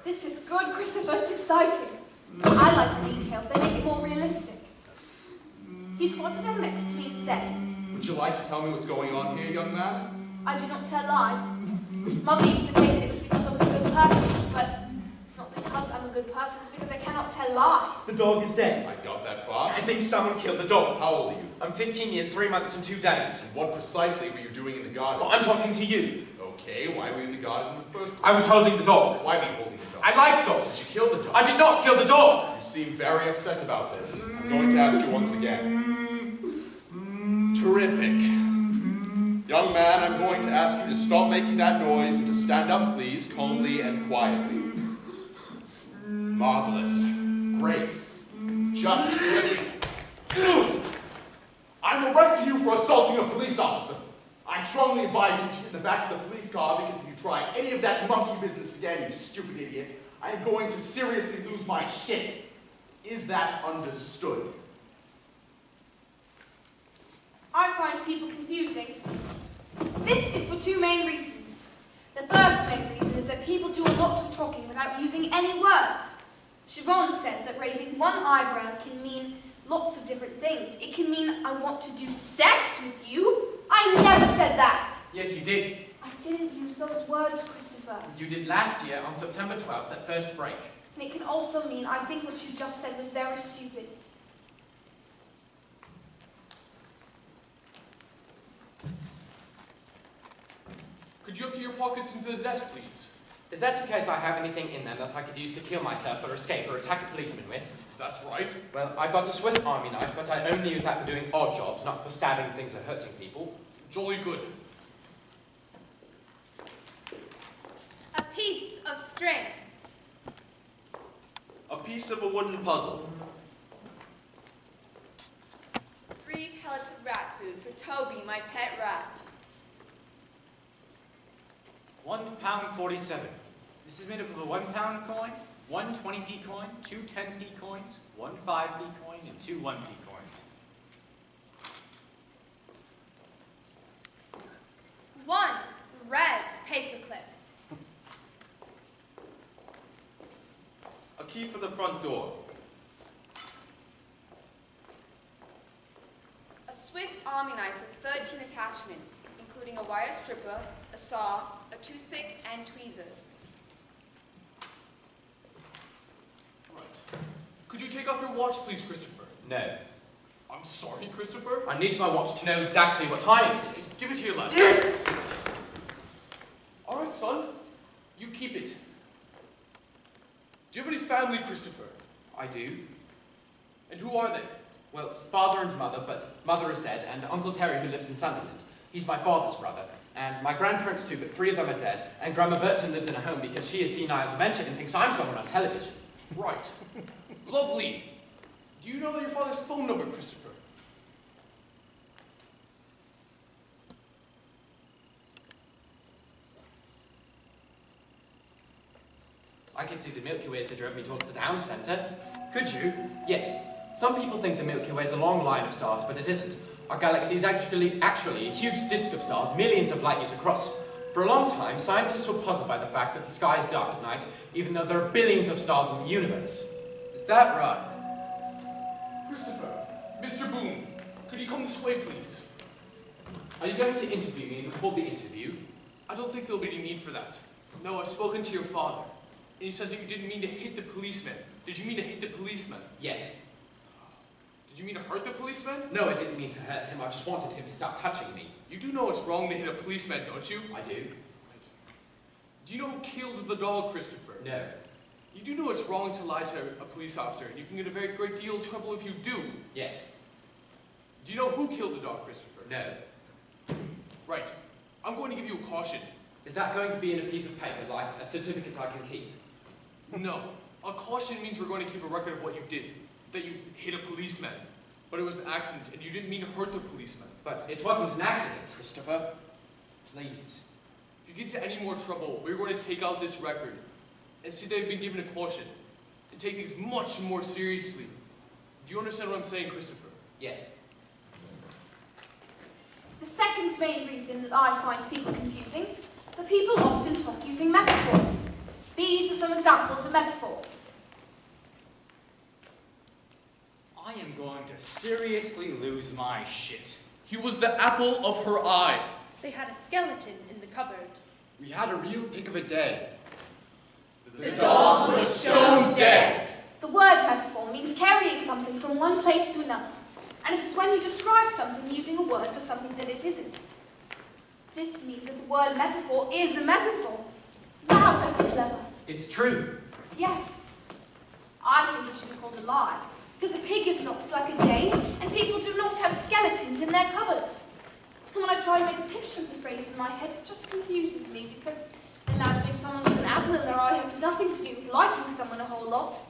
This is good, Christopher. It's exciting. I like the details. They make it more realistic. He squatted down next to me and said, "Would you like to tell me what's going on here, young man?" "I do not tell lies. Mother used to say that it was because I was a good person, but it's not because I'm a good person. It's because I cannot tell lies." The dog is dead. I got that far. I think someone killed the dog. How old are you? I'm 15 years, 3 months and 2 days. And what precisely were you doing in the garden? Well, I'm talking to you. Okay, why were you in the garden in the first place? I was holding the dog. Why were you holding the dog? I like dogs. Did you kill the dog? I did not kill the dog. You seem very upset about this. I'm going to ask you once again. Terrific. Young man, I'm going to ask you to stop making that noise and to stand up, please, calmly and quietly. Marvelous. Great. Just brilliant. I'm arresting you for assaulting a police officer. I strongly advise you to get in the back of the police car because if you try any of that monkey business again, you stupid idiot, I am going to seriously lose my shit. Is that understood? I find people confusing. This is for 2 main reasons. The first main reason is that people do a lot of talking without using any words. Siobhan says that raising one eyebrow can mean lots of different things. It can mean I want to do sex with you. I never said that. Yes, you did. I didn't use those words, Christopher. You did last year on September 12th, that first break. And it can also mean I think what you just said was very stupid. Could you empty your pockets into the desk, please? Is that in case I have anything in them that I could use to kill myself or escape or attack a policeman with? That's right. Well, I've got a Swiss Army knife, but I only use that for doing odd jobs, not for stabbing things or hurting people. Jolly good. A piece of string. A piece of a wooden puzzle. 3 pellets of rat food for Toby, my pet rat. £1.47. This is made up of a £1 coin, 1 20p coin, 2 10p coins, 1 5p coin, and 2 1p coins. 1 red paperclip. A key for the front door. A Swiss Army knife with 13 attachments, including a wire stripper, a saw, a toothpick, and tweezers. Right. Could you take off your watch, please, Christopher? No. I'm sorry, Christopher. I need my watch to know exactly what time it is. Give it to your lad. All right, son. You keep it. Do you have any family, Christopher? I do. And who are they? Well, father and mother, but mother is dead, and Uncle Terry who lives in Sunderland. He's my father's brother. And my grandparents too, but 3 of them are dead. And Grandma Burton lives in a home because she has senile dementia and thinks I'm someone on television. Right. Lovely. Do you know your father's phone number, Christopher? I could see the Milky Way as they drove me towards the town centre. Could you? Yes. Some people think the Milky Way is a long line of stars, but it isn't. Our galaxy is actually a huge disk of stars, millions of light years across. For a long time, scientists were puzzled by the fact that the sky is dark at night, even though there are billions of stars in the universe. Is that right? Christopher, Mr. Boone, could you come this way, please? Are you going to interview me and record the interview? I don't think there'll be any need for that. No, I've spoken to your father, and he says that you didn't mean to hit the policeman. Did you mean to hit the policeman? Yes. Did you mean to hurt the policeman? No, I didn't mean to hurt him. I just wanted him to stop touching me. You do know it's wrong to hit a policeman, don't you? I do. Do you know who killed the dog, Christopher? No. You do know it's wrong to lie to a police officer, and you can get a very great deal of trouble if you do. Yes. Do you know who killed the dog, Christopher? No. Right. I'm going to give you a caution. Is that going to be in a piece of paper, like a certificate I can keep? No. A caution means we're going to keep a record of what you did. That you hit a policeman. But it was an accident, and you didn't mean to hurt the policeman. But it wasn't an accident. Christopher, please. If you get into any more trouble, we're going to take out this record and see that you've been given a caution and take things much more seriously. Do you understand what I'm saying, Christopher? Yes. The second main reason that I find people confusing is that people often talk using metaphors. These are some examples of metaphors. I am going to seriously lose my shit. He was the apple of her eye. They had a skeleton in the cupboard. We had a real pick of a day. The dog was stone dead. The word metaphor means carrying something from one place to another, and it is when you describe something using a word for something that it isn't. This means that the word metaphor is a metaphor. Wow, that's clever. It's true. Yes. I think it should be called a lie, because a pig is not like a day, and people do not have skeletons in their cupboards. And when I try and make a picture of the phrase in my head, it just confuses me, because imagining someone with an apple in their eye has nothing to do with liking someone a whole lot.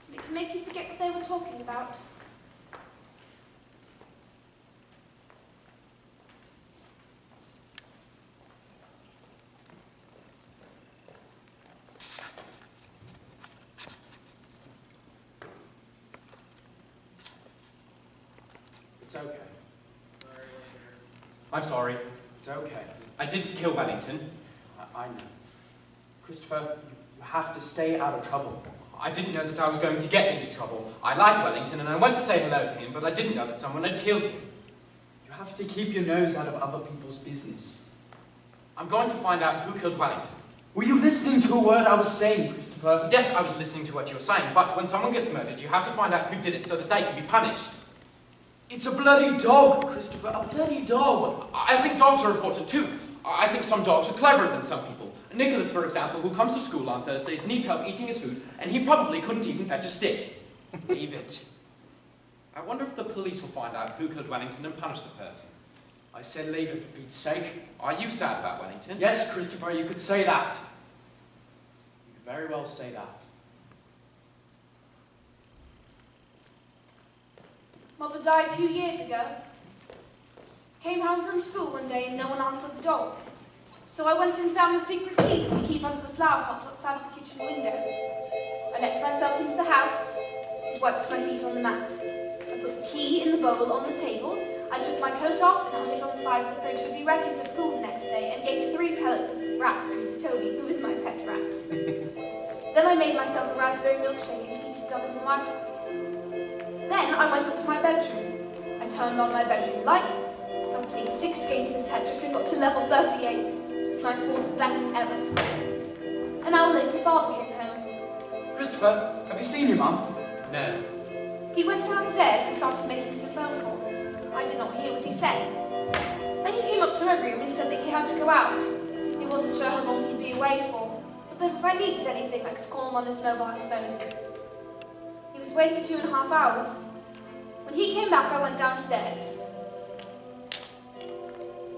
And it can make you forget what they were talking about. It's okay. I'm sorry. It's okay. I didn't kill Wellington. I know. Christopher, you have to stay out of trouble. I didn't know that I was going to get into trouble. I like Wellington and I went to say hello to him, but I didn't know that someone had killed him. You have to keep your nose out of other people's business. I'm going to find out who killed Wellington. Were you listening to a word I was saying, Christopher? Yes, I was listening to what you were saying, but when someone gets murdered, you have to find out who did it so that they can be punished. It's a bloody dog, Christopher, a bloody dog. I think dogs are important too. I think some dogs are cleverer than some people. Nicholas, for example, who comes to school on Thursdays, needs help eating his food, and he probably couldn't even fetch a stick. Leave it. I wonder if the police will find out who killed Wellington and punish the person. I said leave it for Pete's sake. Are you sad about Wellington? Yes, Christopher, you could say that. You could very well say that. Mother died 2 years ago. Came home from school one day and no one answered the door. So I went and found the secret key that we keep under the flower pot outside of the kitchen window. I let myself into the house and wiped my feet on the mat. I put the key in the bowl on the table. I took my coat off and hung it on the side of the fridge to be ready for school the next day and gave 3 pellets of rat food to Toby, who is my pet rat. Then I made myself a raspberry milkshake and heated it up in the microwave. Then I went up to my bedroom. I turned on my bedroom light. I played 6 games of Tetris and got to level 38. Just my 4th best ever score. An hour later, Father came home. Christopher, have you seen your mum? No. He went downstairs and started making some phone calls. I did not hear what he said. Then he came up to my room and said that he had to go out. He wasn't sure how long he'd be away for, but that if I needed anything, I could call him on his mobile phone. He was away for 2.5 hours. When he came back, I went downstairs.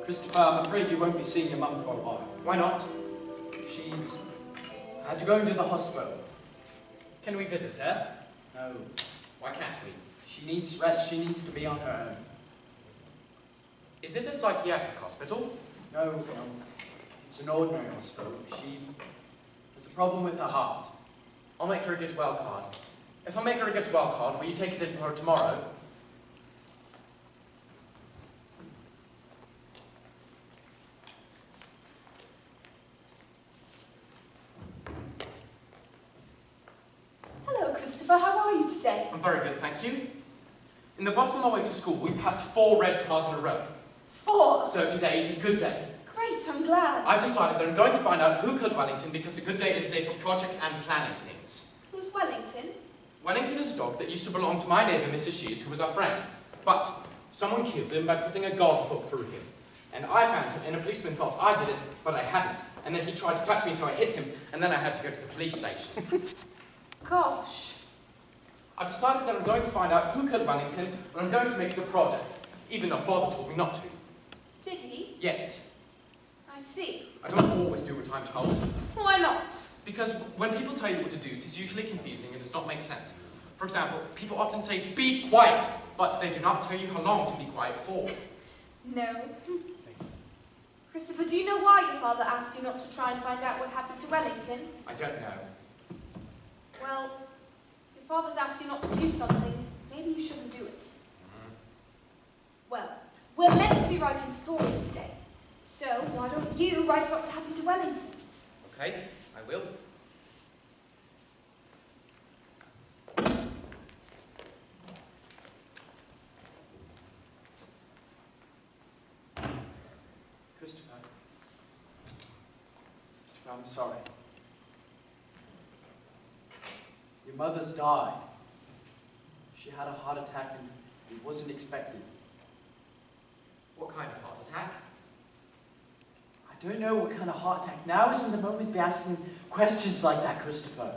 Christopher, I'm afraid you won't be seeing your mum for a while. Why not? She's had to go into the hospital. Can we visit her? No, Why can't we? she needs rest. She needs to be on her own. Is it a psychiatric hospital? No, it's an ordinary hospital. She has a problem with her heart. I'll make her a get well card. If I make her a get well card, will you take it in for her tomorrow? Hello, Christopher. How are you today? I'm very good, thank you. In the bus on my way to school, we passed 4 red cars in a row. 4? So today is a good day. Great, I'm glad. I've decided that I'm going to find out who killed Wellington because a good day is a day for projects and planning things. Who's Wellington? Wellington is a dog that used to belong to my neighbour, Mrs. Shears, who was our friend. But someone killed him by putting a garden hook through him. And I found him, and a policeman thought I did it, but I hadn't. And then he tried to touch me, so I hit him, and then I had to go to the police station. Gosh. I've decided that I'm going to find out who killed Wellington, and I'm going to make it a project, even though Father told me not to. Did he? Yes. I see. I don't always do what I'm told. Why not? Because when people tell you what to do, it is usually confusing and does not make sense. For example, people often say, be quiet, but they do not tell you how long to be quiet for. No. Christopher, do you know why your father asked you not to try and find out what happened to Wellington? I don't know. Well, your father's asked you not to do something. Maybe you shouldn't do it. Well, we're meant to be writing stories today. So, why don't you write what happened to Wellington? Okay, I will. Christopher, I'm sorry. Your mother's died. She had a heart attack and it wasn't expected. What kind of heart attack? I don't know what kind of heart attack. Now isn't the moment to be asking questions like that, Christopher.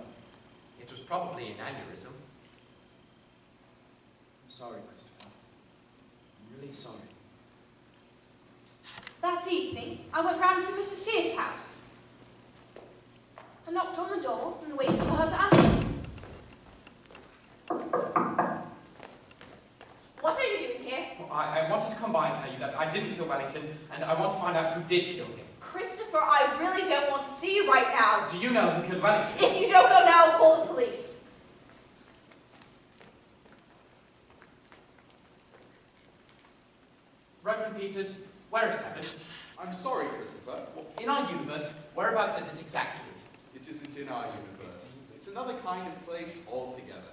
It was probably an aneurysm. I'm sorry, Christopher. I'm really sorry. That evening, I went round to Mrs. Shears' house. I knocked on the door and waited for her to answer. What are you doing here? Well, I wanted to come by and tell you that I didn't kill Wellington, and I want to find out who did kill him. Christopher, I really don't want to see you right now. Do you know who killed Wellington? If you don't go now, I'll call the police. Reverend Peters, where is heaven? I'm sorry, Christopher. Well, in our universe, whereabouts is it exactly? It isn't in our universe. It's another kind of place altogether.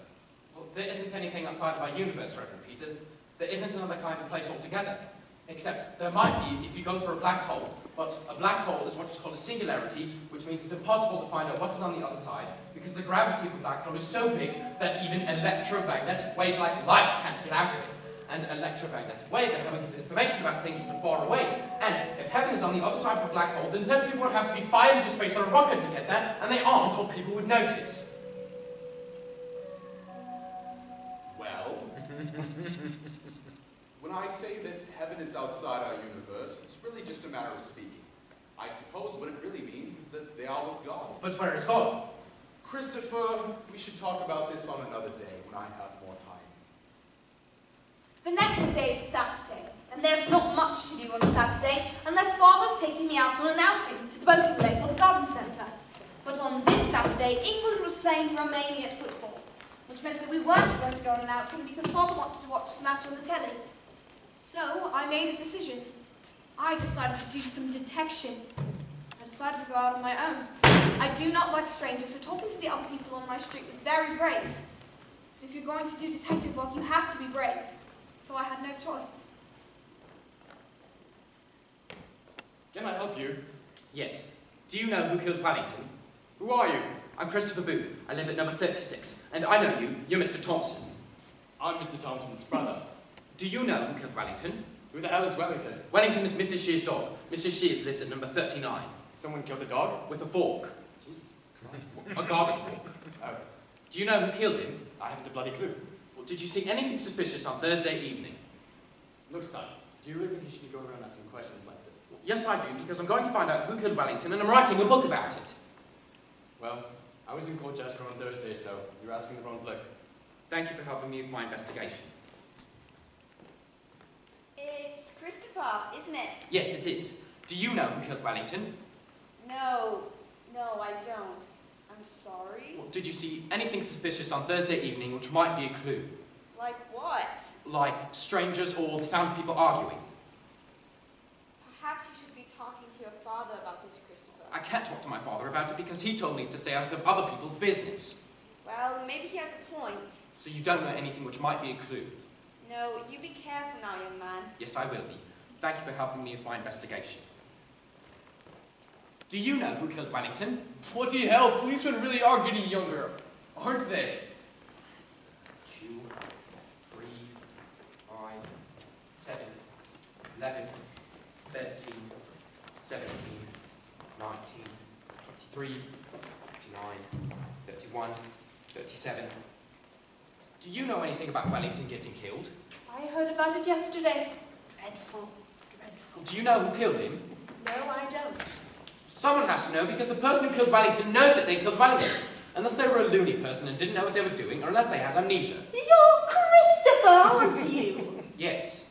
Well, there isn't anything outside of our universe, Reverend Peters. There isn't another kind of place altogether. Except there might be if you go through a black hole. But a black hole is what's called a singularity, which means it's impossible to find out what is on the other side, because the gravity of a black hole is so big that even electromagnetic waves like light can't get out of it. And electromagnetic waves are how we get information about things which are far away. And if heaven is on the other side of a black hole, then 10 people would have to be fired into space on a rocket to get there, and they aren't, or people would notice. Well, when I say that heaven is outside our universe, it's really just a matter of speaking. I suppose what it really means is that they are with God. But where is God? Christopher, we should talk about this on another day when I have more time. The next day was Saturday, and there's not much to do on a Saturday unless Father's taking me out on an outing to the boating lake or the garden centre. But on this Saturday, England was playing Romania at football, which meant that we weren't going to go on an outing because Father wanted to watch the match on the telly. So I made a decision. I decided to do some detection. I decided to go out on my own. I do not like strangers, so talking to the other people on my street was very brave. But if you're going to do detective work, you have to be brave. So I had no choice. Can I help you? Yes. Do you know who killed Wellington? Who are you? I'm Christopher Boone. I live at number 36. And I know you. You're Mr. Thompson. I'm Mr. Thompson's brother. Do you know who killed Wellington? Who the hell is Wellington? Wellington is Mrs. Shears' dog. Mrs. Shears lives at number 39. Someone killed a dog? With a fork. Jesus Christ. A garden fork. Oh, Do you know who killed him? I haven't a bloody clue. Well, did you see anything suspicious on Thursday evening? Look, son, do you really think you should be going around asking questions like this? Yes, I do, because I'm going to find out who killed Wellington, and I'm writing a book about it. Well, I was in Colchester on Thursday, so you're asking the wrong bloke. Thank you for helping me with my investigation. It's Christopher, isn't it? Yes, it is. Do you know who killed Wellington? No, I don't. I'm sorry. sorry. Well, did you see anything suspicious on Thursday evening which might be a clue? Like what? Like strangers or the sound of people arguing? Perhaps you should be talking to your father about this, Christopher. I can't talk to my father about it because he told me to stay out of other people's business. Well, maybe he has a point. So you don't know anything which might be a clue? No, you be careful now, young man. Yes, I will be. Thank you for helping me with my investigation. Do you know who killed Wellington? Bloody hell, policemen really are getting younger, aren't they? 2, 3, 5, 7, 11, 13, 17, 19, 23, 29, 31, 37. Do you know anything about Wellington getting killed? I heard about it yesterday. Dreadful, dreadful. Do you know who killed him? No, I don't. Someone has to know because the person who killed Wellington knows that they killed Wellington. Unless they were a loony person and didn't know what they were doing, or unless they had amnesia. You're Christopher, aren't you? Yes.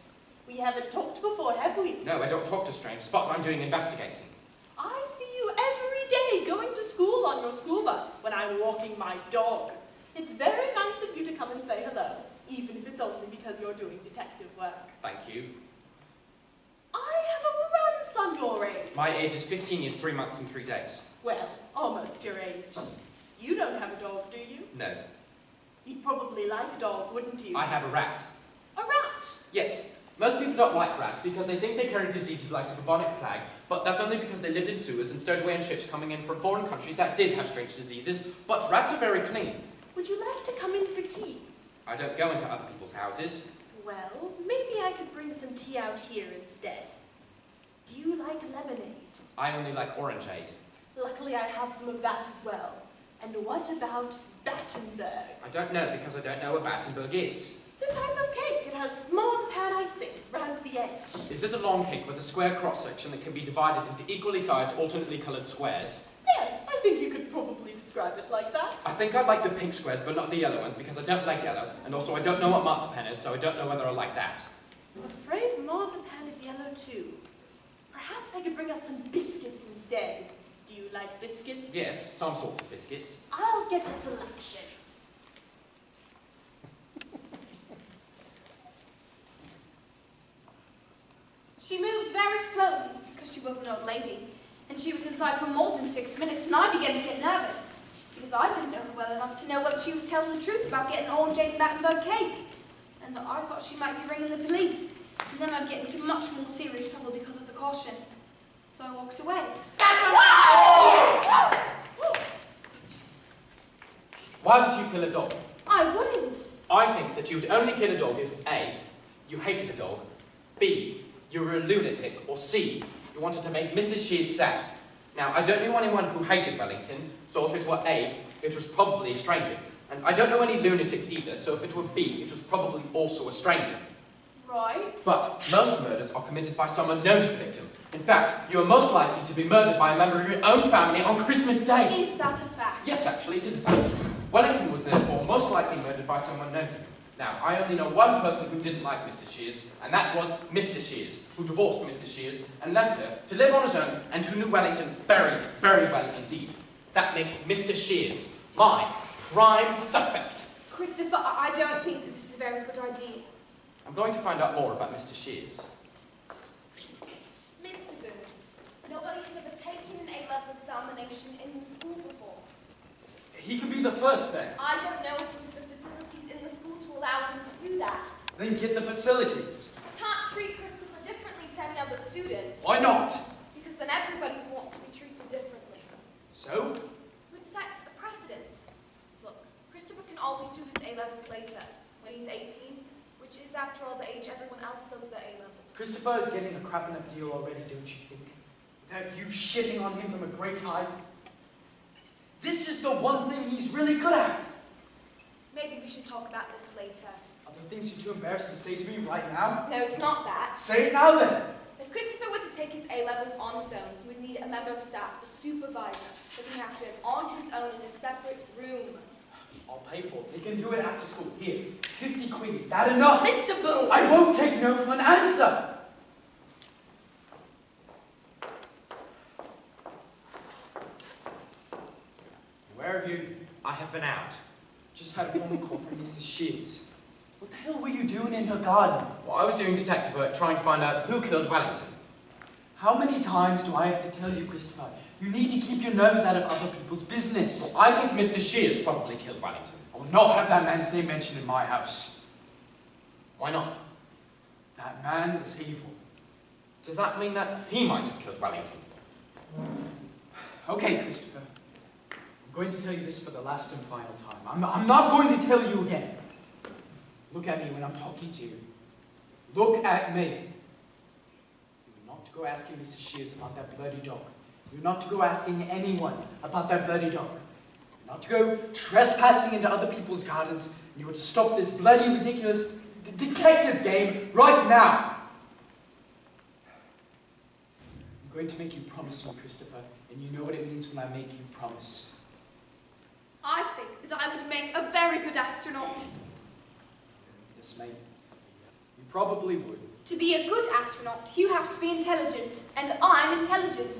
We haven't talked before, have we? No, I don't talk to strangers, but I'm doing investigating. I see you every day going to school on your school bus when I'm walking my dog. It's very nice of you to come and say hello, even if it's only because you're doing detective work. Thank you. I have a grandson your age. My age is 15 years, 3 months and 3 days. Well, almost your age. You don't have a dog, do you? No. You'd probably like a dog, wouldn't you? I have a rat. A rat? Yes. Most people don't like rats because they think they carry diseases like the bubonic plague, but that's only because they lived in sewers and stowed away in ships coming in from foreign countries that did have strange diseases, but rats are very clean. Would you like to come in for tea? I don't go into other people's houses. Well, maybe I could bring some tea out here instead. Do you like lemonade? I only like orangeade. Luckily I have some of that as well. And what about Battenberg? I don't know because I don't know what Battenberg is. It's a type of cake. It has marzipan icing round the edge. Is it a long cake with a square cross-section that can be divided into equally sized, alternately coloured squares? Yes, I think you could probably describe it like that. I think I'd like the pink squares, but not the yellow ones, because I don't like yellow, and also I don't know what marzipan is, so I don't know whether I like that. I'm afraid marzipan is yellow too. Perhaps I could bring out some biscuits instead. Do you like biscuits? Yes, some sorts of biscuits. I'll get a selection. She moved very slowly because she was an old lady, and she was inside for more than 6 minutes, and I began to get nervous because I didn't know her well enough to know whether she was telling the truth about getting orangeade and Battenberg cake, and that I thought she might be ringing the police, and then I'd get into much more serious trouble because of the caution. So I walked away. Why would you kill a dog? I wouldn't. I think that you would only kill a dog if A, you hated a dog, B, you were a lunatic, or C, you wanted to make Mrs. Shears sad. Now, I don't know anyone who hated Wellington, so if it were A, it was probably a stranger. And I don't know any lunatics either, so if it were B, it was probably also a stranger. Right. But most murders are committed by someone known to the victim. In fact, you are most likely to be murdered by a member of your own family on Christmas Day. Is that a fact? Yes, actually, it is a fact. Wellington was therefore most likely murdered by someone known to him. Now, I only know one person who didn't like Mrs. Shears, and that was Mr. Shears, who divorced Mrs. Shears and left her to live on his own, and who knew Wellington very, very well indeed. That makes Mr. Shears my prime suspect. Christopher, I don't think that this is a very good idea. I'm going to find out more about Mr. Shears. Mr. Boone, nobody has ever taken an A-level examination in the school before. He could be the first then. I don't know if we've the facilities in the school to allow him to do that. Then get the facilities. I can't treat Christopher differently to any other student. Why not? Because then everybody would want to be treated differently. So? We'd set a precedent. Look, Christopher can always do his A-levels later, when he's 18, which is, after all, the age everyone else does their A-levels. Christopher is getting a crap enough deal already, don't you think? Without you shitting on him from a great height. This is the one thing he's really good at. Maybe we should talk about this later. Are there things you're too embarrassed to say to me right now? No, it's not that. Say it now then. If Christopher were to take his A-levels on his own, he would need a member of staff, a supervisor, looking after him on his own in a separate room. I'll pay for it. They can do it after school. Here, 50 quid. Is that enough? Mr. Boone! I won't take no for an answer. Where have you been? I have been out. Just had a phone call from Mrs. Shears. What the hell were you doing in her garden? Well, I was doing detective work trying to find out who killed Wellington. How many times do I have to tell you, Christopher? You need to keep your nose out of other people's business. Well, I think Mr. Shears probably killed Wellington. I will not have that man's name mentioned in my house. Why not? That man is evil. Does that mean that he might have killed Wellington? Okay, Christopher. I'm going to tell you this for the last and final time. I'm not going to tell you again. Look at me when I'm talking to you. Look at me. You're not to go asking Mr. Shears about that bloody dog. You're not to go asking anyone about that bloody dog. You're not to go trespassing into other people's gardens. You are to stop this bloody ridiculous detective game right now. I'm going to make you promise me, Christopher, and you know what it means when I make you promise. I think that I would make a very good astronaut. Yes, mate. You probably would. To be a good astronaut, you have to be intelligent, and I'm intelligent.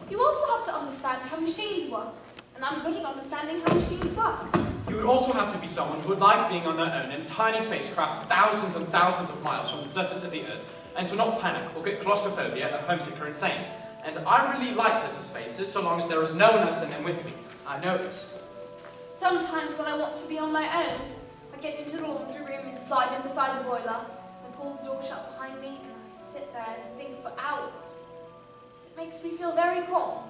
You also have to understand how machines work, and I'm good at understanding how machines work. You would also have to be someone who would like being on their own in tiny spacecraft thousands and thousands of miles from the surface of the Earth, and to not panic or get claustrophobia or homesick or insane. And I really like little spaces so long as there is no one else in them with me. I noticed. Sometimes when I want to be on my own, I get into the laundry room and slide in beside the boiler, and pull the door shut behind me, and I sit there and think for hours. It makes me feel very calm.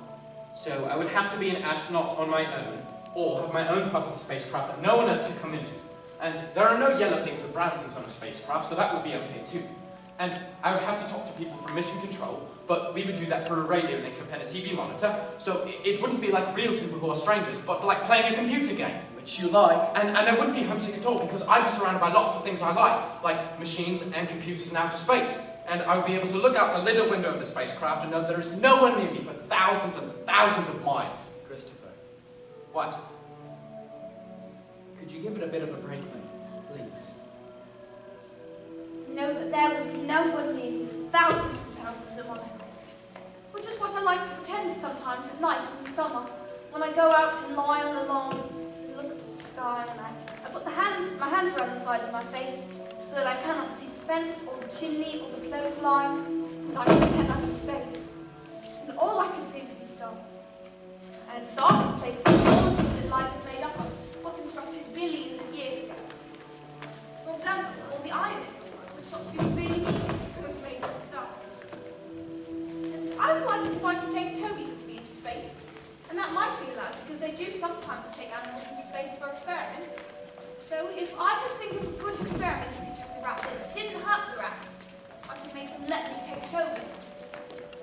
So I would have to be an astronaut on my own, or have my own part of the spacecraft that no one else could come into. And there are no yellow things or brown things on a spacecraft, so that would be okay too. And I would have to talk to people from mission control, but we would do that through a radio link and a TV monitor, so it wouldn't be like real people who are strangers, but like playing a computer game. Which you like. And I wouldn't be homesick at all, because I'd be surrounded by lots of things I like machines and computers in outer space. And I would be able to look out the little window of the spacecraft and know there is no one near me for thousands and thousands of miles. Christopher, What? could you give it a bit of a break, mate? Please. Know that there was no one near me for thousands and thousands of miles. Which is what I like to pretend sometimes at night in the summer, when I go out and lie on the lawn and look up at the sky, and I put my hands around the sides of my face so that I cannot see the fence or the chimney or the clothesline, and I can pretend I'm in space. And all I can see are the stars. And stars are places where all the things that life is made up of were constructed billions of years ago. For example, all the iron which stops you from being was made of star. And I would like it if I could take Toby with me into space. And that might be allowed because they do sometimes take animals into space for experiments. So if I could think of a good experiment we could do with the rat that didn't hurt the rat, I could make them let me take Toby.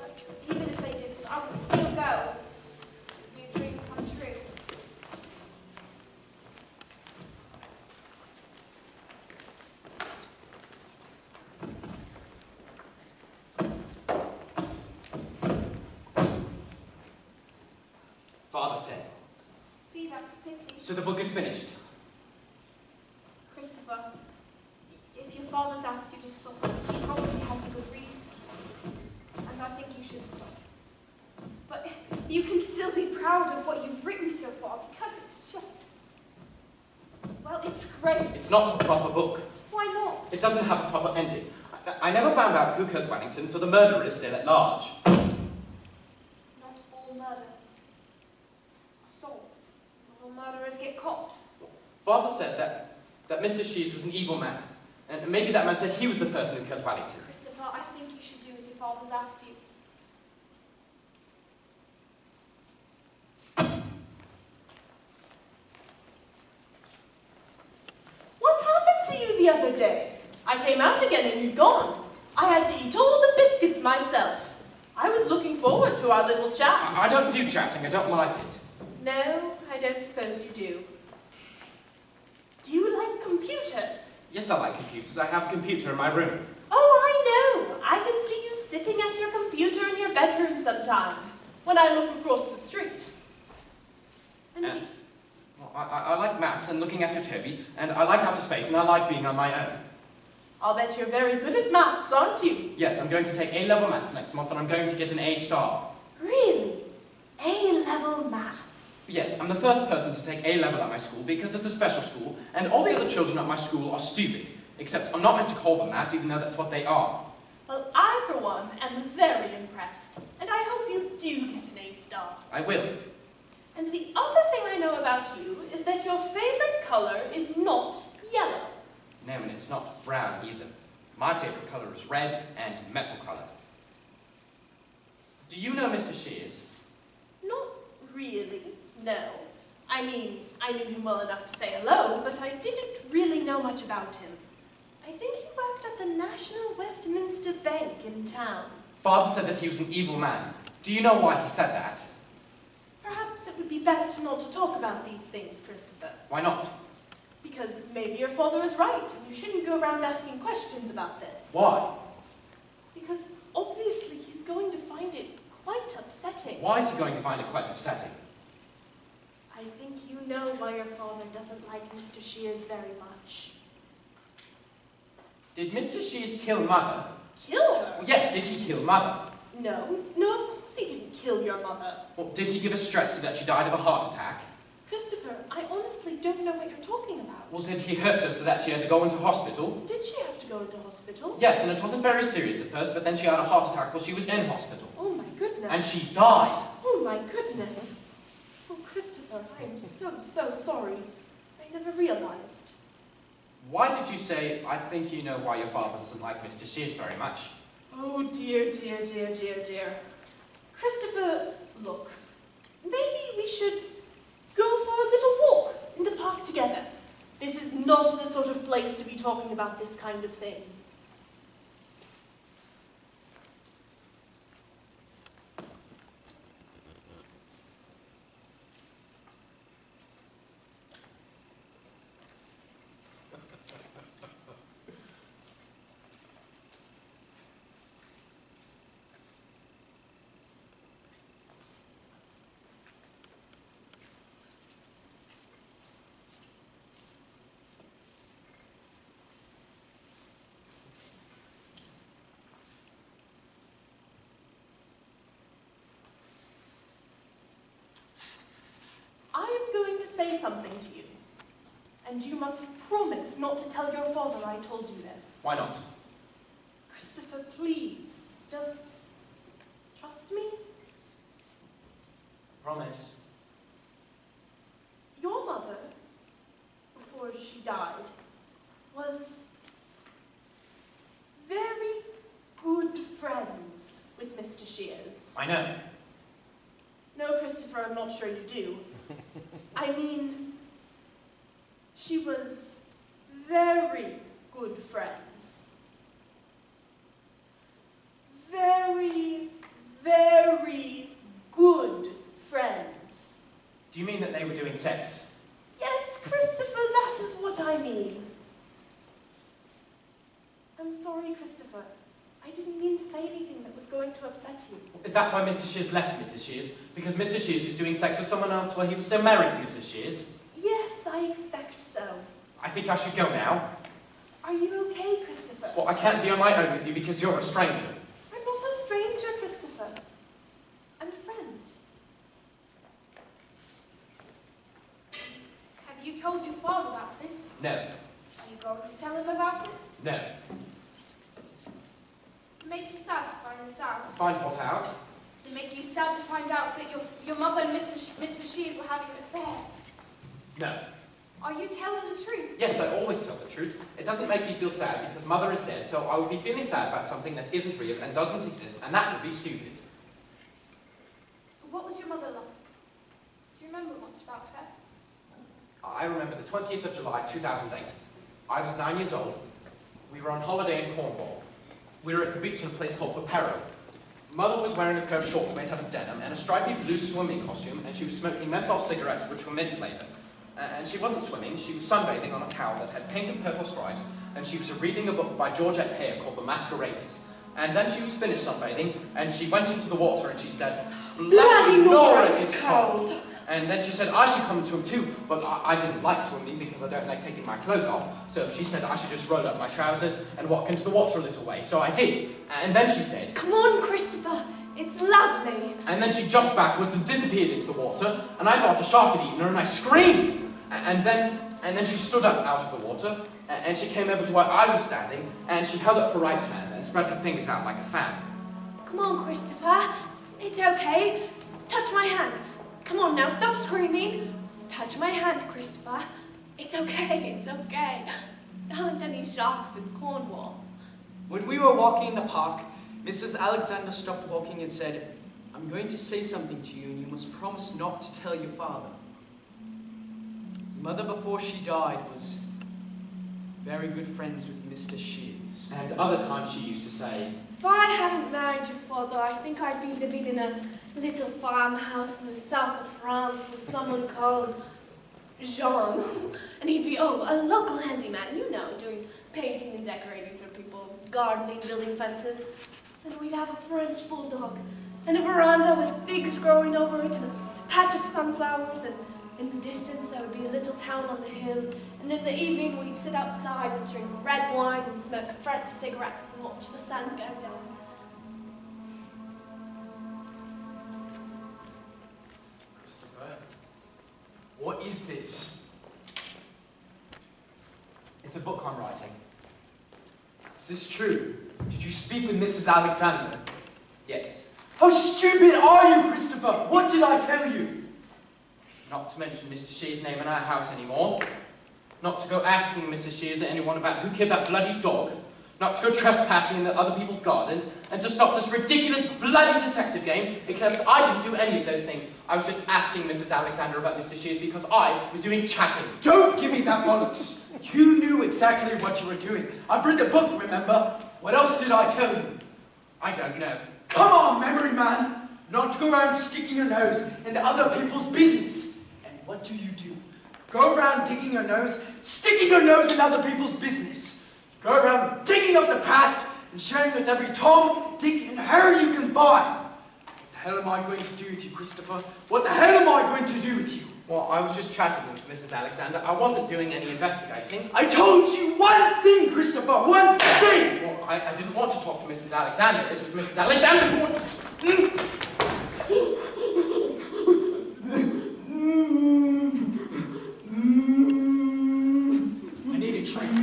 But even if they didn't, I would still go. It would be a dream come true. Father said. See, that's a pity. So the book is finished. Christopher, if your father's asked you to stop, he probably has a good reason. And I think you should stop. But you can still be proud of what you've written so far, because it's just... well, it's great. It's not a proper book. Why not? It doesn't have a proper ending. I never found out who killed Wellington, so the murderer is still at large. Not all murders are solved. Not all murderers get caught. Father said that Mr. Shears was an evil man, and maybe that meant that he was the person who killed Wellington. Christopher, I think you should do as your father's asked you. What happened to you the other day? I came out again and you'd gone. I had to eat all the biscuits myself. I was looking forward to our little chat. I don't do chatting, I don't like it. No, I don't suppose you do. Do you like computers? Yes, I like computers. I have a computer in my room. Oh, I know. I can see you sitting at your computer in your bedroom sometimes, when I look across the street. And well, I like maths and looking after Toby, and I like outer space, and I like being on my own. I'll bet you're very good at maths, aren't you? Yes, I'm going to take A-level maths next month, and I'm going to get an A star. Really? A-level maths? Yes, I'm I'm the first person to take A-level at my school because it's a special school, and all the other children at my school are stupid. Except I'm not meant to call them that, even though that's what they are. Well, I, for one, am very impressed, and I hope you do get an A-star. I will. And the other thing I know about you is that your favorite color is not yellow. No, and it's not brown either. My favorite color is red and metal color. Do you know Mr. Shears? Not really, no. I mean, I knew him well enough to say hello, but I didn't really know much about him. I think he worked at the National Westminster Bank in town. Father said that he was an evil man. Do you know why he said that? Perhaps it would be best not to talk about these things, Christopher. Why not? Because maybe your father is right, and you shouldn't go around asking questions about this. Why? Because obviously he's going to find it quite upsetting. Why is he going to find it quite upsetting? I think you know why your father doesn't like Mr. Shears very much. Did Mr. Shears kill Mother? Kill her? Well, yes, did he kill Mother? No, of course he didn't kill your mother. Well, did he give a stress so that she died of a heart attack? Christopher, I honestly don't know what you're talking about. Well, did he hurt her so that she had to go into hospital? Did she have to go into hospital? Yes, and it wasn't very serious at first, but then she had a heart attack while she was in hospital. Oh my goodness. And she died. Oh my goodness. Oh, Christopher, I am so sorry. I never realized. Why did you say, I think you know why your father doesn't like Mr. Shears very much? Oh dear. Christopher, look, maybe we should go for a little walk in the park together. This is not the sort of place to be talking about this kind of thing. Say something to you, and you must promise not to tell your father I told you this. Why not? Christopher, please, just trust me. Promise. Your mother, before she died, was very good friends with Mr. Shears. I know. No, Christopher, I'm not sure you do. I mean, she was very good friends. Very good friends. Do you mean that they were doing sex? Yes, Christopher, that is what I mean. I'm sorry, Christopher. I didn't mean to say anything that was going to upset you. Is that why Mr. Shears left Mrs. Shears? Because Mr. Shears was doing sex with someone else while he was still married to Mrs. Shears? Yes, I expect so. I think I should go now. Are you okay, Christopher? Well, I can't be on my own with you because you're a stranger. I'm not a stranger, Christopher. I'm a friend. Have you told your father about this? No. Are you going to tell him about it? No. To make you sad to find this out. Find what out? To make you sad to find out that your mother and Mr. Shears were having an affair. No. Are you telling the truth? Yes, I always tell the truth. It doesn't make me feel sad because Mother is dead, so I would be feeling sad about something that isn't real and doesn't exist, and that would be stupid. What was your mother like? Do you remember much about her? I remember the 20th of July, 2008. I was 9 years old. We were on holiday in Cornwall. We were at the beach in a place called Papero. Mother was wearing a pair of shorts made out of denim and a stripy blue swimming costume, and she was smoking menthol cigarettes which were mint flavored. And she wasn't swimming, she was sunbathing on a towel that had pink and purple stripes, and she was reading a book by Georgette Hare called The Masqueraders. And then she was finished sunbathing, and she went into the water and she said, "Bloody Nora, it's cold." And then she said, I should come and swim too, but I didn't like swimming because I don't like taking my clothes off. So she said I should just roll up my trousers and walk into the water a little way. So I did. And then she said, "Come on, Christopher. It's lovely. And then she jumped backwards and disappeared into the water, and I thought a shark had eaten her, and I screamed. And then she stood up out of the water, and she came over to where I was standing, and she held up her right hand and spread her fingers out like a fan. Come on, Christopher. It's okay. Touch my hand. Come on now, stop screaming. Touch my hand, Christopher. It's okay, it's okay. There aren't any sharks in Cornwall. When we were walking in the park, Mrs. Alexander stopped walking and said, "I'm going to say something to you, and you must promise not to tell your father." Mother, before she died, was very good friends with Mr. Shears. And other times she used to say, If I hadn't married your father, I think I'd be living in a little farmhouse in the south of France with someone called Jean. And he'd be, a local handyman, you know, doing painting and decorating for people, gardening, building fences. And we'd have a French bulldog, and a veranda with figs growing over it, and a patch of sunflowers, and in the distance there would be a little town on the hill, and in the evening we'd sit outside and drink red wine and smoke French cigarettes and watch the sun go down. Christopher, what is this? "It's a book I'm writing." Is this true? Did you speak with Mrs. Alexander? "Yes." How stupid are you, Christopher? What did I tell you? Not to mention Mr. Shears' name in our house anymore. Not to go asking Mrs. Shears or anyone about who killed that bloody dog. Not to go trespassing into other people's gardens. And to stop this ridiculous bloody detective game, except I didn't do any of those things. I was just asking Mrs. Alexander about Mr. Shears because I was doing chatting. Don't give me that bollocks. You knew exactly what you were doing. I've read the book, remember? What else did I tell you? I don't know. Come on, memory man. Not to go around sticking your nose into other people's business. And what do? Go around digging your nose, sticking your nose in other people's business. Go around digging up the past and sharing with every Tom, Dick, and Harry you can find. What the hell am I going to do with you, Christopher? What the hell am I going to do with you? Well, I was just chatting with Mrs. Alexander. I wasn't doing any investigating. I told you one thing, Christopher, one thing! Well, I didn't want to talk to Mrs. Alexander. It was Mrs. Alexander who wanted... I need a drink.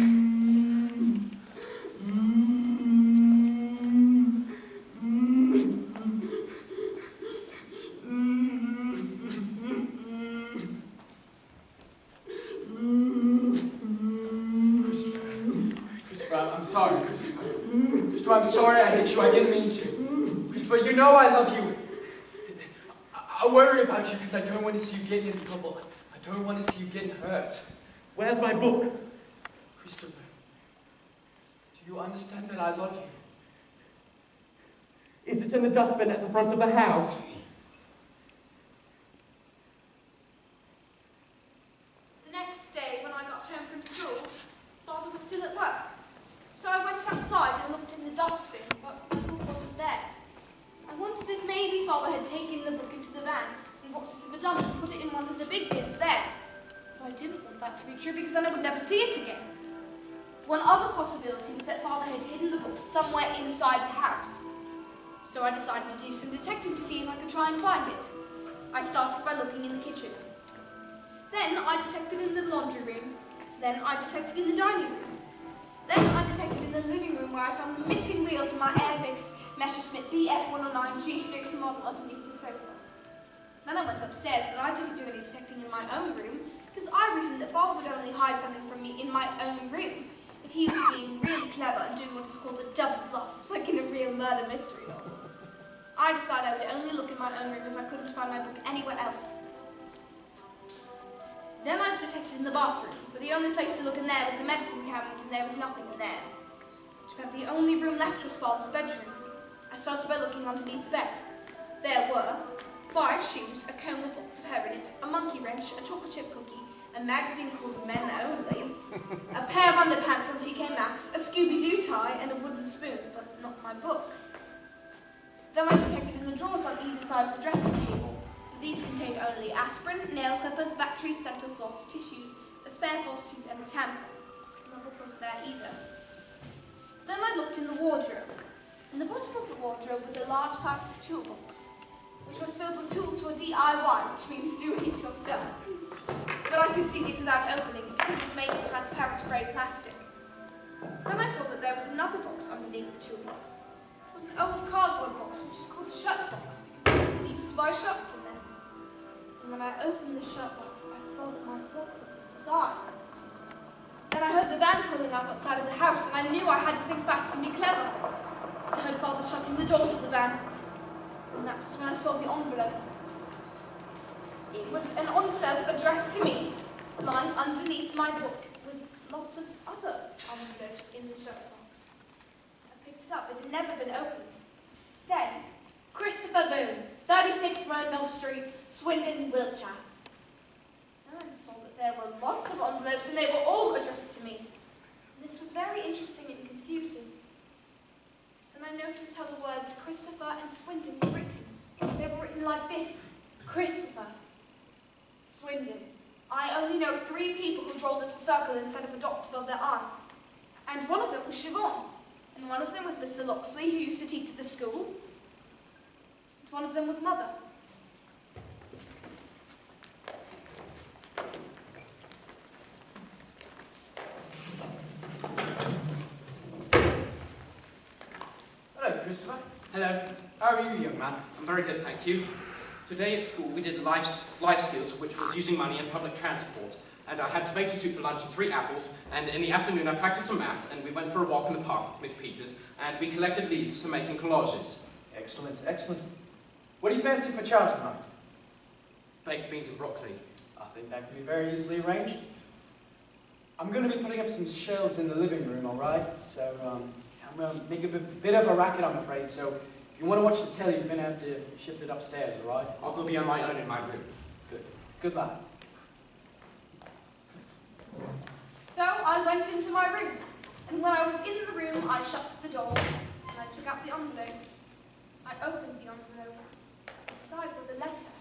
I'm sorry I hit you. I didn't mean to. Christopher, you know I love you. I worry about you because I don't want to see you getting into trouble. I don't want to see you getting hurt. Where's my book? Christopher, do you understand that I love you? Is it in the dustbin at the front of the house? The next day, when I got home from school, Father was still at work. So I went outside and looked in the dustbin, but the book wasn't there. I wondered if maybe Father had taken the book into the van and walked it to the dump and put it in one of the big bins there. But I didn't want that to be true because then I would never see it again. One other possibility was that Father had hidden the book somewhere inside the house. So I decided to do some detecting to see if I could try and find it. I started by looking in the kitchen. Then I detected in the laundry room. Then I detected in the dining room. Then I detected in the living room where I found the missing wheels of my Airfix Messerschmitt BF109 G6 model underneath the sofa. Then I went upstairs, but I didn't do any detecting in my own room because I reasoned that Father would only hide something from me in my own room if he was being really clever and doing what is called a double bluff, like in a real murder mystery novel. I decided I would only look in my own room if I couldn't find my book anywhere else. Then I detected in the bathroom, but the only place to look in there was the medicine cabinet, and there was nothing in there. Which meant the only room left was Father's bedroom. I started by looking underneath the bed. There were 5 shoes, a comb with lots of hair in it, a monkey wrench, a chocolate chip cookie, a magazine called Men Only, a pair of underpants from TK Maxx, a Scooby-Doo tie, and a wooden spoon, but not my book. Then I detected in the drawers on either side of the dressing table. These contained only aspirin, nail clippers, batteries, dental floss, tissues, a spare false tooth, and a tampon. My book wasn't there either. Then I looked in the wardrobe. In the bottom of the wardrobe was a large plastic toolbox, which was filled with tools for DIY, which means doing it yourself. But I could see these without opening because it was made of transparent grey plastic. Then I saw that there was another box underneath the toolbox. It was an old cardboard box, which is called a shirt box, because people used to buy shirts in them. And when I opened the shirt box, I saw that my cloak was inside. Then I heard the van pulling up outside of the house, and I knew I had to think fast and be clever. I heard Father shutting the door to the van, and that was when I saw the envelope. It was an envelope addressed to me, lying underneath my book, with lots of other envelopes in the shirt box. I picked it up. It had never been opened. It said, Christopher Boone, 36 Randolph Street, Swindon, Wiltshire. and I saw that there were lots of envelopes, and they were all addressed to me. This was very interesting and confusing. Then I noticed how the words Christopher and Swindon were written. They were written like this. Christopher. Swindon. I only know 3 people who draw a little circle instead of a dot above their eyes. And one of them was Siobhan. And one of them was Mr. Loxley, who used to teach at the school. And one of them was Mother. Hello, Christopher. Hello. How are you, young man? I'm very good, thank you. Today at school we did life skills, which was using money in public transport. And I had tomato soup for lunch and 3 apples, and in the afternoon I practiced some maths, and we went for a walk in the park with Miss Peters, and we collected leaves for making collages. Excellent, excellent. What do you fancy for chow tonight? Baked beans and broccoli. I think that can be very easily arranged. I'm going to be putting up some shelves in the living room, all right? So, I'm going to make a bit of a racket, I'm afraid, so if you want to watch the telly, you're going to have to shift it upstairs, all right? I'll go be on my own in my room. Good. Good luck. So I went into my room. And when I was in the room, I shut the door, and I took out the envelope. I opened the envelope. Inside was a letter.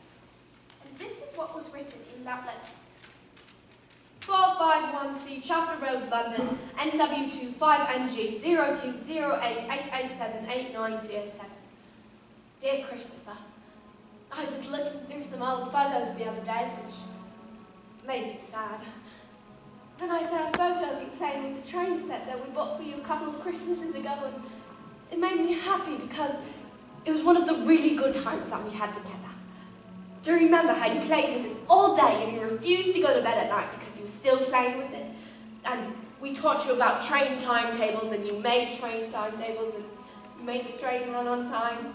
And this is what was written in that letter. 451C Chapel Road, London, NW25NG 020888878907. Dear Christopher, I was looking through some old photos the other day, which made me sad. Then I saw a photo of you playing with the train set that we bought for you a couple of Christmases ago, and it made me happy because it was one of the really good times that we had together. Do you remember how you played with it all day and you refused to go to bed at night because you were still playing with it? And we taught you about train timetables, and you made train timetables, and you made the train run on time.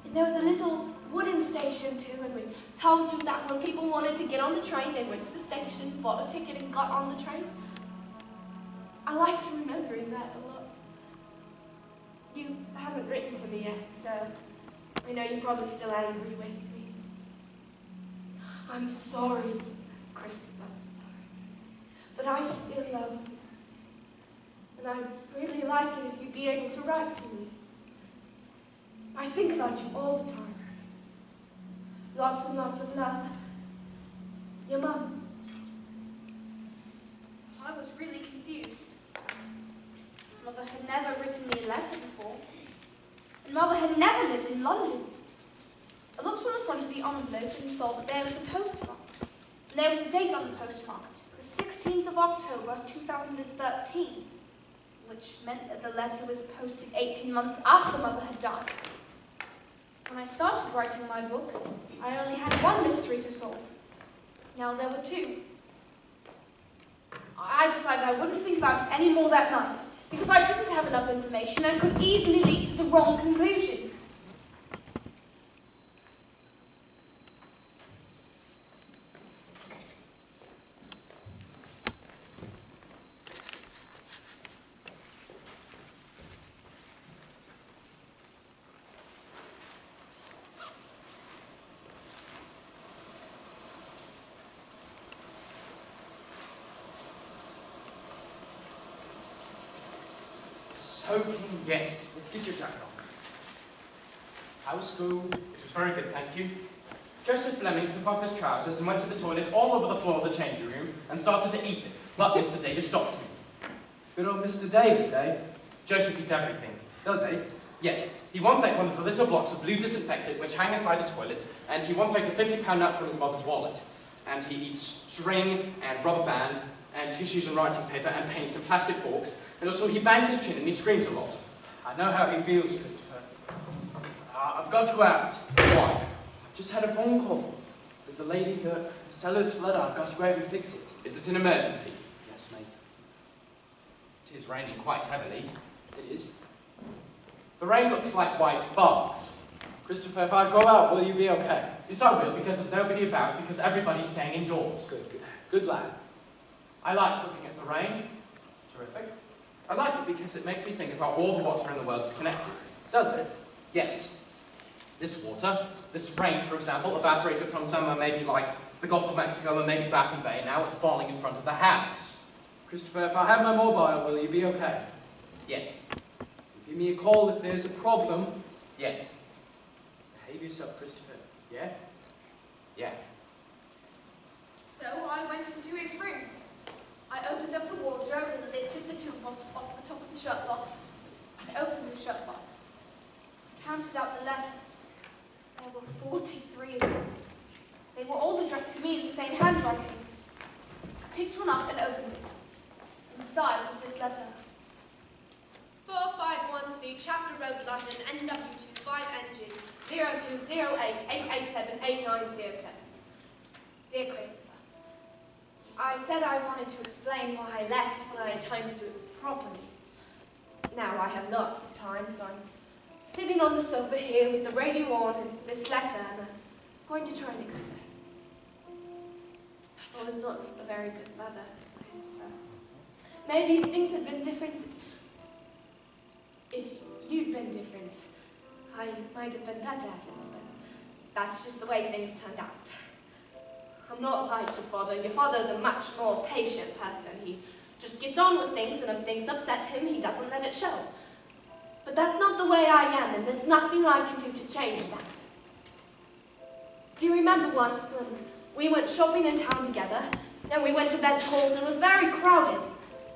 And there was a little wooden station too, and we told you that when people wanted to get on the train, they went to the station, bought a ticket, and got on the train. I liked remembering that a lot. You haven't written to me yet, so I know you're probably still angry with me. I'm sorry, Christopher, but I still love you. And I'd really like it if you'd be able to write to me. I think about you all the time. Lots and lots of love. Your Mum. I was really confused. Mother had never written me a letter before. And Mother had never lived in London. I looked on the front of the envelope and saw that there was a postmark. And there was a date on the postmark, the 16th of October, 2013, which meant that the letter was posted 18 months after Mother had died. When I started writing my book, I only had one mystery to solve. Now there were 2. I decided I wouldn't think about it any more that night, because I didn't have enough information and could easily lead to the wrong conclusions. Soaking, yes. Let's get your jacket on. How was school? It was very good, thank you. Joseph Fleming took off his trousers and went to the toilet all over the floor of the changing room and started to eat it, but Mr. Davis stopped him. Good old Mr. Davis, eh? Joseph eats everything. Does he? Yes, he once ate one of the little blocks of blue disinfectant which hang inside the toilet, and he once ate a £50 note from his mother's wallet. And he eats string and rubber band and tissues and writing paper and paints and plastic forks, and also he bangs his chin and he screams a lot. I know how he feels, Christopher. I've got to go out. Why? I've just had a phone call. There's a lady here. The cellar's flooded. I've got to go out and fix it. Is it an emergency? Yes, mate. It is raining quite heavily. It is. The rain looks like white sparks. Christopher, if I go out, will you be okay? Yes, I will, because there's nobody about, because everybody's staying indoors. Good lad. I like looking at the rain. Terrific. I like it because it makes me think of how all the water in the world is connected. Does it? Yes. This water, this rain, for example, evaporated from somewhere maybe like the Gulf of Mexico and maybe Baffin Bay. Now it's falling in front of the house. Christopher, if I have my mobile, will you be okay? Yes. Give me a call if there's a problem. Yes. Behave yourself, Christopher. Yeah? Yeah. So I went into his room. I opened up the wardrobe and lifted the toolbox off the top of the shirt box. I opened the shirt box. I counted out the letters. There were 43 of them. They were all addressed to me in the same handwriting. I picked one up and opened it. Inside was this letter. 451C, Chapter Road, London, NW25 engine 0208-887-8907. Dear Christopher, I said I wanted to explain why I left when I had time to do it properly. Now I have lots of time, so I'm sitting on the sofa here with the radio on and this letter, and I'm going to try and explain. I was not a very good mother, Christopher. Maybe if things had been different, if you'd been different, I might have been better at it, but that's just the way things turned out. I'm not like your father. Your father's a much more patient person. He just gets on with things, and if things upset him, he doesn't let it show. But that's not the way I am, and there's nothing I can do to change that. Do you remember once when we went shopping in town together, and we went to Ben's Halls, and it was very crowded,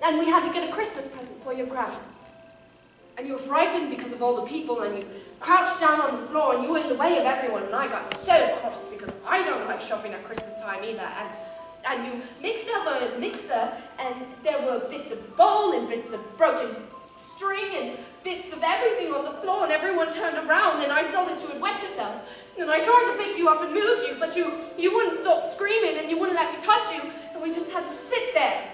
and we had to get a Christmas present for your grandma? And you were frightened because of all the people, and you crouched down on the floor, and you were in the way of everyone, and I got so cross because I don't like shopping at Christmas time either, and you mixed up a mixer, and there were bits of bowl and bits of broken string and bits of everything on the floor, and everyone turned around, and I saw that you had wet yourself, and I tried to pick you up and move you, but you wouldn't stop screaming, and you wouldn't let me touch you, and we just had to sit there.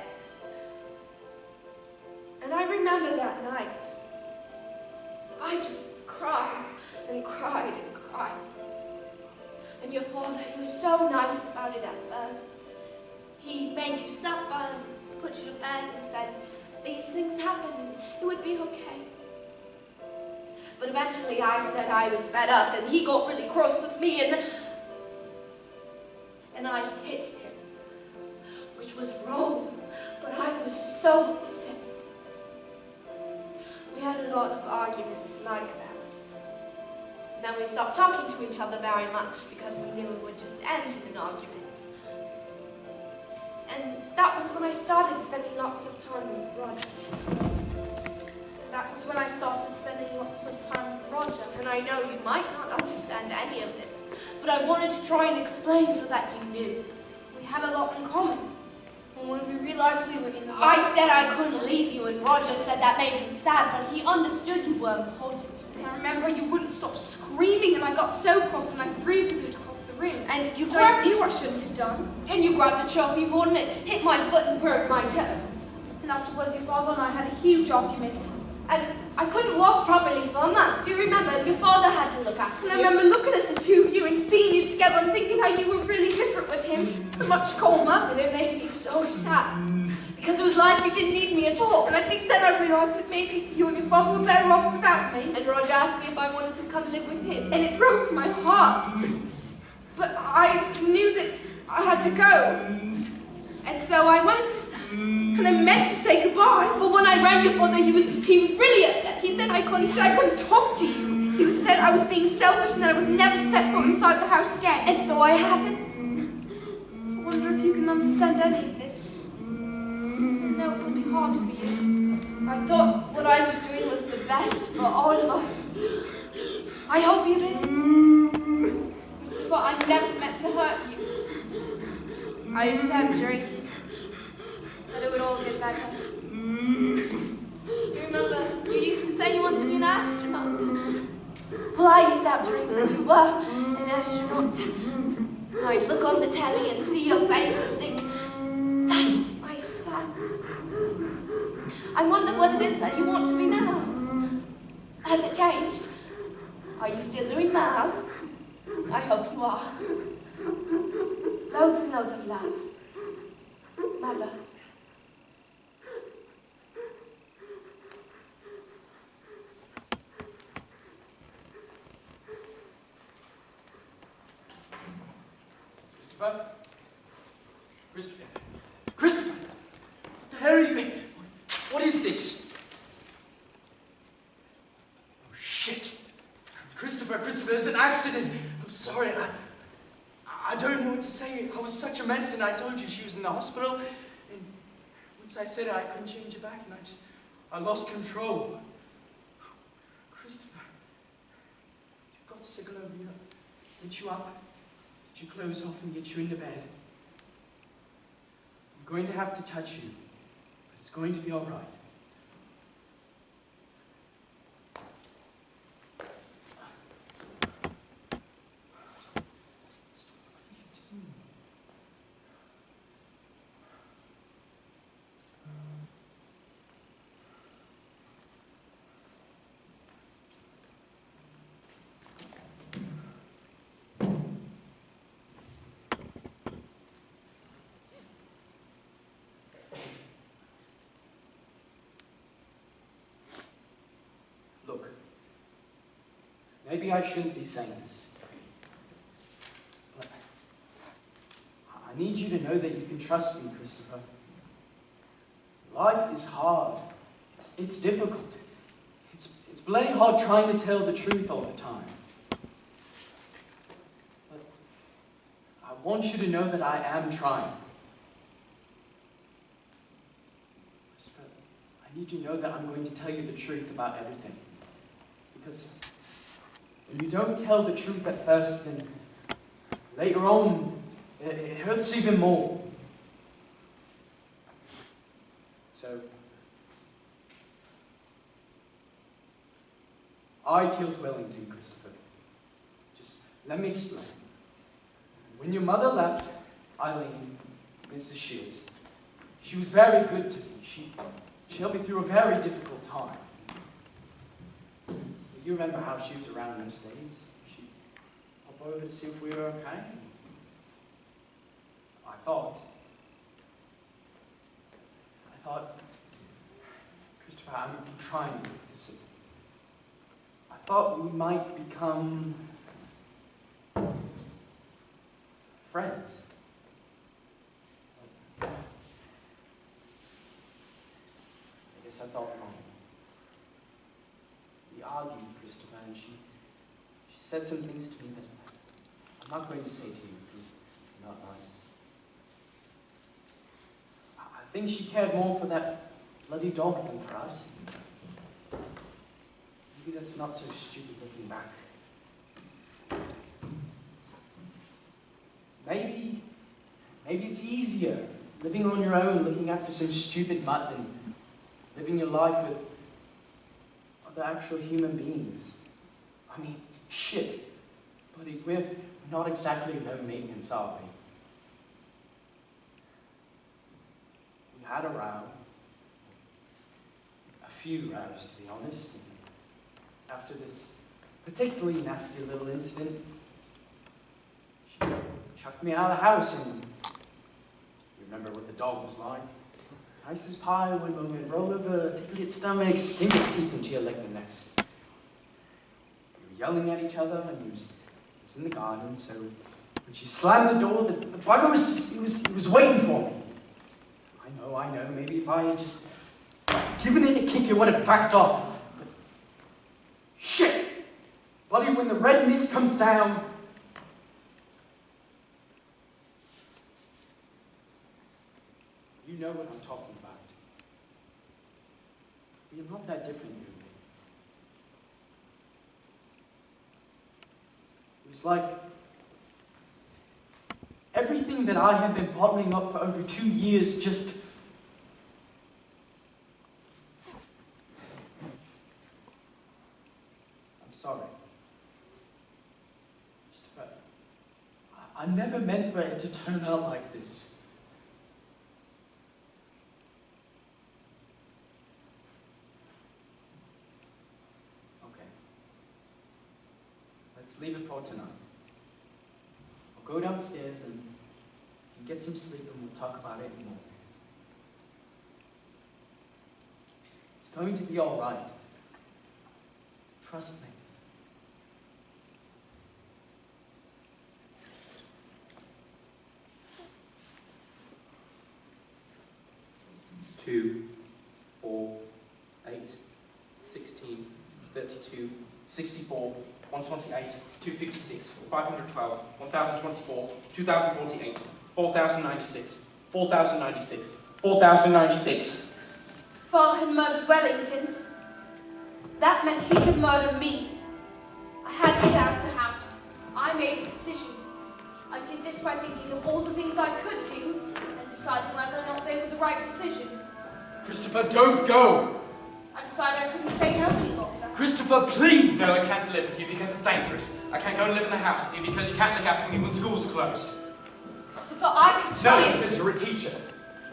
And I remember that night. I just cried and cried and cried. And your father, he was so nice about it at first. He made you supper and put you to bed and said these things happen and it would be okay. But eventually I said I was fed up, and he got really cross with me, and I hit him, which was wrong, but I was so upset. We had a lot of arguments like that. And then we stopped talking to each other very much because we knew it would just end in an argument. And that was when I started spending lots of time with Roger. That was when I started spending lots of time with Roger. And I know you might not understand any of this, but I wanted to try and explain so that you knew. We had a lot in common. And when we realized we were in the I said I couldn't leave you, and Roger said that made him sad, but he understood you were important to me. I remember you wouldn't stop screaming, and I got so cross, and I threw the food across the room. And you which I knew I shouldn't have done. And you grabbed the chopping board, and it hit my foot and burnt my toe. And afterwards, your father and I had a huge argument. And I couldn't walk properly for a month. Do you remember? Your father had to look after you. And I remember looking at the two of you and seeing you together and thinking how you were really different with him, much calmer. And it made me so sad, because it was like you didn't need me at all. And I think then I realised that maybe you and your father were better off without me. And Roger asked me if I wanted to come live with him. And it broke my heart. But I knew that I had to go. And so I went. And I meant to say goodbye. But when I rang your father, he was really upset. He said I couldn't. He said I couldn't talk to you. He said I was being selfish and that I was never to set foot inside the house again. And so I haven't. I wonder if you can understand any of this. I know it will be hard for you. I thought what I was doing was the best for all of us. I hope it is. Christopher, I never meant to hurt you. I used to have dreams that it would all get better. Do you remember you used to say you wanted to be an astronaut? Well, I used to have dreams that you were an astronaut. I'd look on the telly and see your face and think, that's my son. I wonder what it is that you want to be now. Has it changed? Are you still doing maths? I hope you are. Loads and loads of love. Mother. Christopher? Christopher? Christopher! What the hell are you... What is this? Oh, shit. Christopher, it's an accident. I'm sorry. I don't know what to say. I was such a mess, and I told you she was in the hospital. And once I said it, I couldn't change it back, and I lost control. Christopher, you've got to sickle over here. Let's get you up, get your clothes off, and get you into bed. I'm going to have to touch you, but it's going to be all right. Look, maybe I shouldn't be saying this, but I need you to know that you can trust me, Christopher. Life is hard. It's difficult. It's bloody hard trying to tell the truth all the time. But I want you to know that I am trying. Christopher, I need you to know that I'm going to tell you the truth about everything. Because when you don't tell the truth at first, then later on, it hurts even more. So, I killed Wellington, Christopher. Just let me explain. When your mother left, Eileen, Mrs. Shears, she was very good to me. She helped me through a very difficult time. You remember how she was around those days? She'd pop over to see if we were okay. I thought, Christopher, I'm trying to make this simple. I thought we might become friends. I guess I thought wrong. We argued, Christopher, and she said some things to me that I'm not going to say to you because they're not nice. I think she cared more for that bloody dog than for us. Maybe that's not so stupid looking back. Maybe it's easier living on your own, looking after some stupid mutt than living your life with other actual human beings. I mean, shit, buddy, we're not exactly low maintenance, are we? We had a row. A few rows, to be honest. And after this particularly nasty little incident, she chucked me out of the house, and you remember what the dog was like. Nice as pie, would roll over, tickle your stomach, sink his teeth into your leg the next. We were yelling at each other, and he was in the garden, so when she slammed the door, the bugger was waiting for me. I know, maybe if I had just given it a kick, it would have backed off. But shit! Bloody when the red mist comes down, you know what I'm talking about. We are not that different, you and me. was like everything that I had been bottling up for over 2 years just... I'm sorry. Christopher, I never meant for it to turn out like this. Okay. Let's leave it for tonight. I'll go downstairs and get some sleep and we'll talk about it more. It's going to be all right. Trust me. Two, 4, 8, 16, 32, 64, 128, 256, 512, 1024, 2048, 4096, 4096, 4096. Father had murdered Wellington. That meant he could murder me. I had to get out of the house. I made a decision. I did this by thinking of all the things I could do and deciding whether or not they were the right decision. Christopher, don't go! I decided I couldn't stay home any longer. Christopher, please! No, I can't live with you because it's dangerous. I can't go and live in the house with you because you can't look after me when school's closed. Christopher, I could try No, it. because you're a teacher.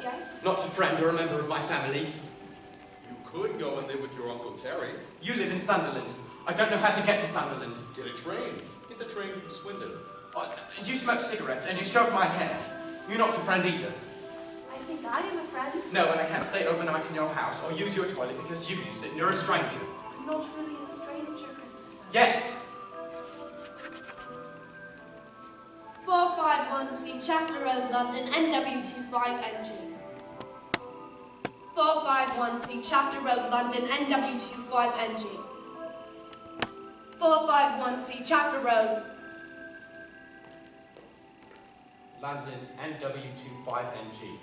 Yes? Not a friend or a member of my family. You could go and live with your Uncle Terry. You live in Sunderland. I don't know how to get to Sunderland. Get a train. Get the train from Swindon. And you smoke cigarettes and you stroke my hair. You're not a friend either. I think I am a friend. No, and I can't stay overnight in your house or use your toilet because you've used it and you're a stranger. I'm not really a stranger, Christopher. Yes! 451C, Chapter Road, London, NW25NG. 451C, Chapter Road, London, NW25NG. 451C, Chapter Road. London, NW25NG.